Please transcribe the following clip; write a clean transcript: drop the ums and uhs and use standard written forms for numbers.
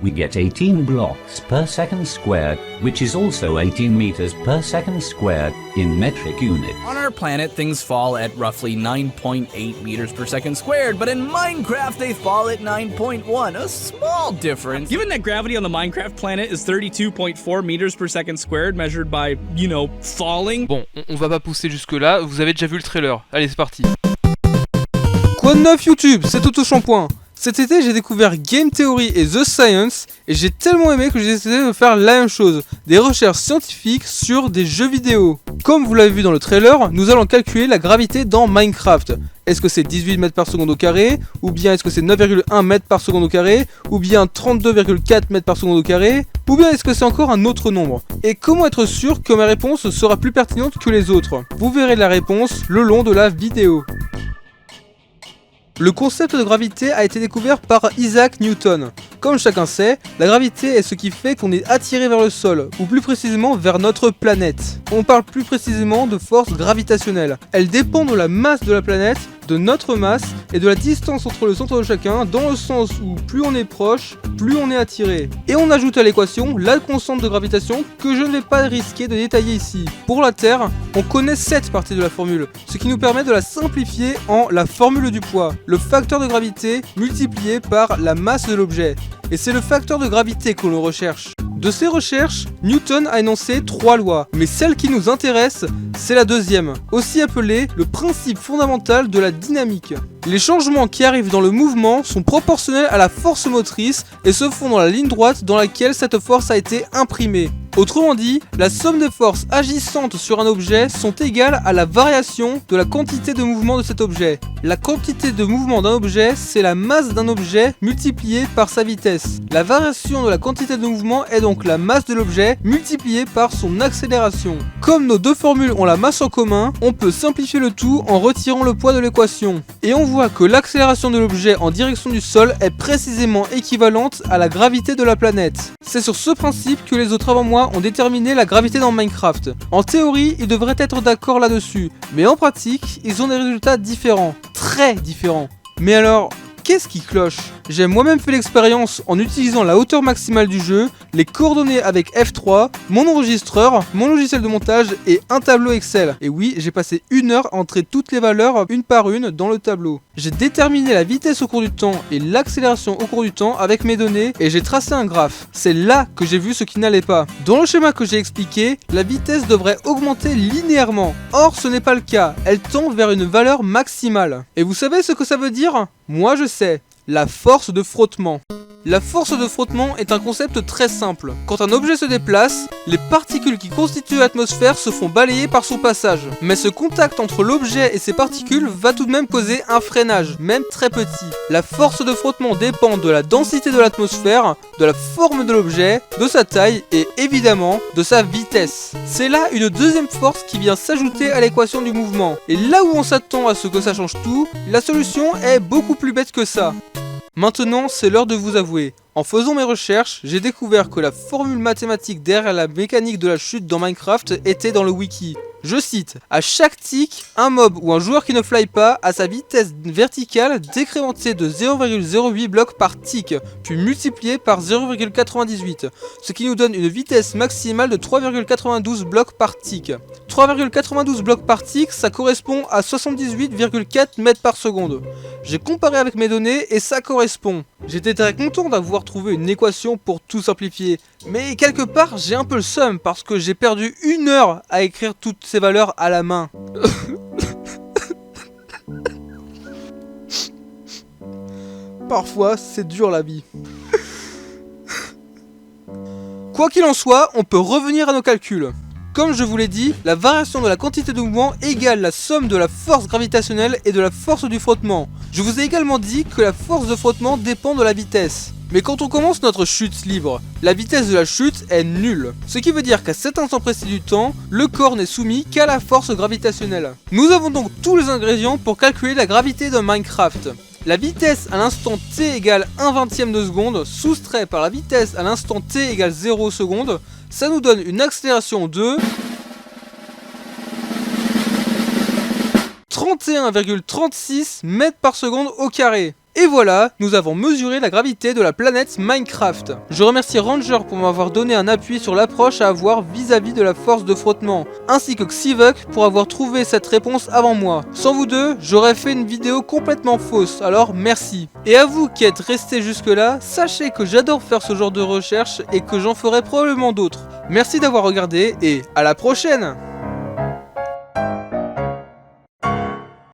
we get 18 blocks per second squared, which is also 18 meters per second squared in metric units. On our planet, things fall at roughly 9.8 meters per second squared, but in Minecraft they fall at 9.1, a small difference. Given that gravity on the Minecraft planet is 32.4 meters per second squared, measured by, falling. Bon, on va pas pousser jusque là, vous avez déjà vu le trailer. Allez, c'est parti. Quoi de neuf YouTube, c'est Toto Shampoing. Cet été, j'ai découvert Game Theory et The Science et j'ai tellement aimé que j'ai décidé de faire la même chose, des recherches scientifiques sur des jeux vidéo. Comme vous l'avez vu dans le trailer, nous allons calculer la gravité dans Minecraft. Est-ce que c'est 18 mètres par seconde au carré, ou bien est-ce que c'est 9,1 mètres par seconde au carré, ou bien 32,4 mètres par seconde au carré, ou bien est-ce que c'est encore un autre nombre? Et comment être sûr que ma réponse sera plus pertinente que les autres? Vous verrez la réponse le long de la vidéo. Le concept de gravité a été découvert par Isaac Newton. Comme chacun sait, la gravité est ce qui fait qu'on est attiré vers le sol, ou plus précisément vers notre planète. On parle plus précisément de force gravitationnelle. Elle dépend de la masse de la planète, de notre masse et de la distance entre le centre de chacun, dans le sens où plus on est proche, plus on est attiré. Et on ajoute à l'équation la constante de gravitation que je ne vais pas risquer de détailler ici. Pour la Terre, on connaît cette partie de la formule, ce qui nous permet de la simplifier en la formule du poids, le facteur de gravité multiplié par la masse de l'objet. Et c'est le facteur de gravité que l'on recherche. De ces recherches, Newton a énoncé 3 lois, mais celle qui nous intéresse, c'est la deuxième, aussi appelée le principe fondamental de la dynamique. Les changements qui arrivent dans le mouvement sont proportionnels à la force motrice et se font dans la ligne droite dans laquelle cette force a été imprimée. Autrement dit, la somme des forces agissantes sur un objet sont égales à la variation de la quantité de mouvement de cet objet. La quantité de mouvement d'un objet, c'est la masse d'un objet multipliée par sa vitesse. La variation de la quantité de mouvement est donc la masse de l'objet multipliée par son accélération. Comme nos deux formules ont la masse en commun, on peut simplifier le tout en retirant le poids de l'équation. Et on voit que l'accélération de l'objet en direction du sol est précisément équivalente à la gravité de la planète. C'est sur ce principe que les autres avant moi ont déterminé la gravité dans Minecraft. En théorie, ils devraient être d'accord là-dessus, mais en pratique, ils ont des résultats différents, très différents. Mais alors, qu'est-ce qui cloche? J'ai moi-même fait l'expérience en utilisant la hauteur maximale du jeu, les coordonnées avec F3, mon enregistreur, mon logiciel de montage et un tableau Excel. Et oui, j'ai passé 1 heure à entrer toutes les valeurs une par une dans le tableau. J'ai déterminé la vitesse au cours du temps et l'accélération au cours du temps avec mes données et j'ai tracé un graphe. C'est là que j'ai vu ce qui n'allait pas. Dans le schéma que j'ai expliqué, la vitesse devrait augmenter linéairement. Or, ce n'est pas le cas. Elle tend vers une valeur maximale. Et vous savez ce que ça veut dire? Moi je sais. La force de frottement. La force de frottement est un concept très simple. Quand un objet se déplace, les particules qui constituent l'atmosphère se font balayer par son passage. Mais ce contact entre l'objet et ses particules va tout de même causer un freinage, même très petit. La force de frottement dépend de la densité de l'atmosphère, de la forme de l'objet, de sa taille et évidemment de sa vitesse. C'est là une deuxième force qui vient s'ajouter à l'équation du mouvement. Et là où on s'attend à ce que ça change tout, la solution est beaucoup plus bête que ça. Maintenant, c'est l'heure de vous avouer. En faisant mes recherches, j'ai découvert que la formule mathématique derrière la mécanique de la chute dans Minecraft était dans le wiki. Je cite, à chaque tick, un mob ou un joueur qui ne fly pas a sa vitesse verticale décrémentée de 0,08 blocs par tick, puis multipliée par 0,98, ce qui nous donne une vitesse maximale de 3,92 blocs par tick. 3,92 blocs par tick, ça correspond à 78,4 mètres par seconde. J'ai comparé avec mes données et ça correspond. J'étais très content d'avoir trouvé une équation pour tout simplifier, mais quelque part j'ai un peu le seum parce que j'ai perdu 1 heure à écrire toutes ces valeurs à la main. Parfois c'est dur la vie. Quoi qu'il en soit, on peut revenir à nos calculs. Comme je vous l'ai dit, la variation de la quantité de mouvement égale la somme de la force gravitationnelle et de la force du frottement. Je vous ai également dit que la force de frottement dépend de la vitesse. Mais quand on commence notre chute libre, la vitesse de la chute est nulle. Ce qui veut dire qu'à cet instant précis du temps, le corps n'est soumis qu'à la force gravitationnelle. Nous avons donc tous les ingrédients pour calculer la gravité de Minecraft. La vitesse à l'instant t égale 1/20 de seconde, soustrait par la vitesse à l'instant t égale 0 secondes, ça nous donne une accélération de 31,36 mètres par seconde au carré. Et voilà, nous avons mesuré la gravité de la planète Minecraft. Je remercie Ranger pour m'avoir donné un appui sur l'approche à avoir vis-à-vis de la force de frottement, ainsi que Xivuk pour avoir trouvé cette réponse avant moi. Sans vous deux, j'aurais fait une vidéo complètement fausse, alors merci. Et à vous qui êtes restés jusque là, sachez que j'adore faire ce genre de recherche et que j'en ferai probablement d'autres. Merci d'avoir regardé et à la prochaine!